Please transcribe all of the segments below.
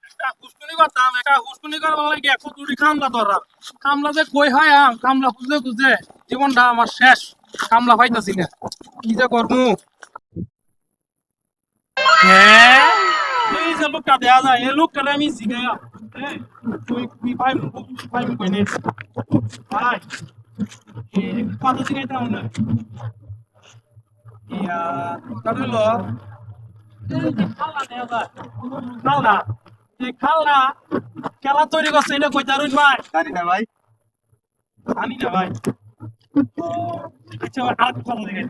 হুসকুনি করতাম এটা হুসকুনি করবার লাগে একশো দুটি কামলা ধরার কামলা যে কই হয় কামলা খুঁজে খুঁজে জীবনটা আমার শেষ কামলা পাইতাছি না কি যে করবো হ্যাঁ এই যে লোকটা দেয়া যায় এই লোকটা আমি জিগাইয়া হ্যাঁ তুই কি ভাই কইনে ভাই কত জিগাইতাম না ইয়া কত লো এই যে খালা দেয়া যায় খালা এই খালা খেলা তৈরি করছে এটা কইতে আরুন ভাই জানি না ভাই। জানি না ভাই আচ্ছা আর কথা দেখেন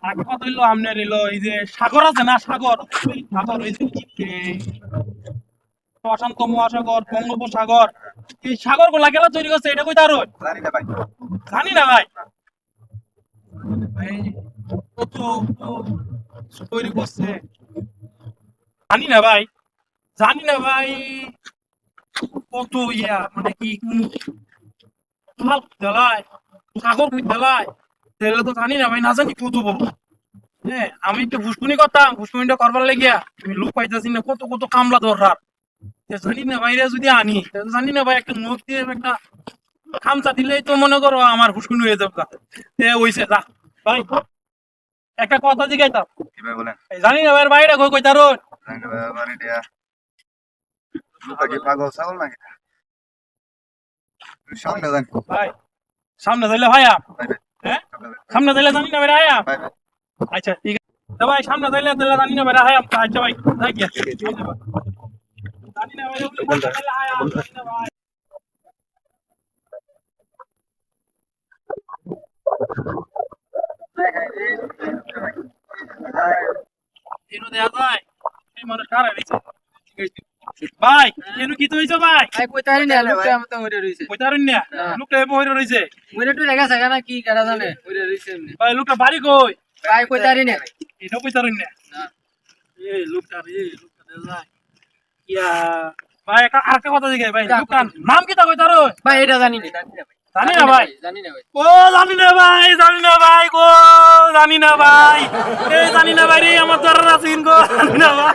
আগে কথা হইলো আপনার এলো এই যে সাগর আছে না সাগর সাগর ওই যে প্রশান্ত মহাসাগর বঙ্গোপসাগর এই সাগর গুলা খেলা তৈরি করছে এটা কইতে আরুন জানি না ভাই। জানি না ভাই কত তৈরি করছে জানি না ভাই জানি না ভাই কত ইয়া মানে কি খাল দেলায় সাগর দেলায় তাহলে তো জানি না ভাই না জানি কত বড় হ্যাঁ আমি একটু ফুসকুনি করতাম ফুসকুনিটা করবার লাগিয়া আমি লোক পাইতাছি না কত কত কামলা দরকার জানি না ভাইরা যদি আনি জানি না ভাই একটা মুখ দিয়ে একটা খামচা দিলেই তো মনে করো আমার ফুসকুনি হয়ে যাবে হইছে যা ভাই একটা কথা জিগাইতাম কি ভাই বলেন? জানি না ভাই বাইরে কই কই তারো জানি না ভাই, আমার এটা লোকটা কি পাগল ছাগল নাকি? সামনে যান। ভাই সামনে যাইলে ভাইয়া ভাই ভাই, হ্যাঁ সামনে যাইলে জানি না ভাই আয়া ভাই ভাই। আচ্ছা ঠিক আছে তো ভাই সামনে যাইলে তাহলে জানি না ভাই আয়া আচ্ছা ভাই যাই গিয়া জানি না ভাই আয়া জানি না ভাই এনো দেয়া যায় এই মানুষ কারা রইছে ভাই এনো কি তো হইছে ভাই ভাই কইতারি না লোকটা মত হইরে রইছে কইতারুন না লোকটা এমন হইরে রইছে মইরে তো লাগা জায়গা না কি কাটা জানে হইরে রইছে এমনি ভাই লোকটা বাড়ি কই ভাই কইতারি না এটা কইতারুন না না এই লোকটা দেয়া যায় ইয়া ভাই আরেকটা কথা জিগাই ভাই লোকটার নাম কি তা কইতারুন ভাই এটা জানি না জানি না ভাই জানি না ভাই ও জানি না ভাই গো জানি না ভাই এই জানি না ভাই রে আমার দ্বারা রাসিন গো জানি না ভাই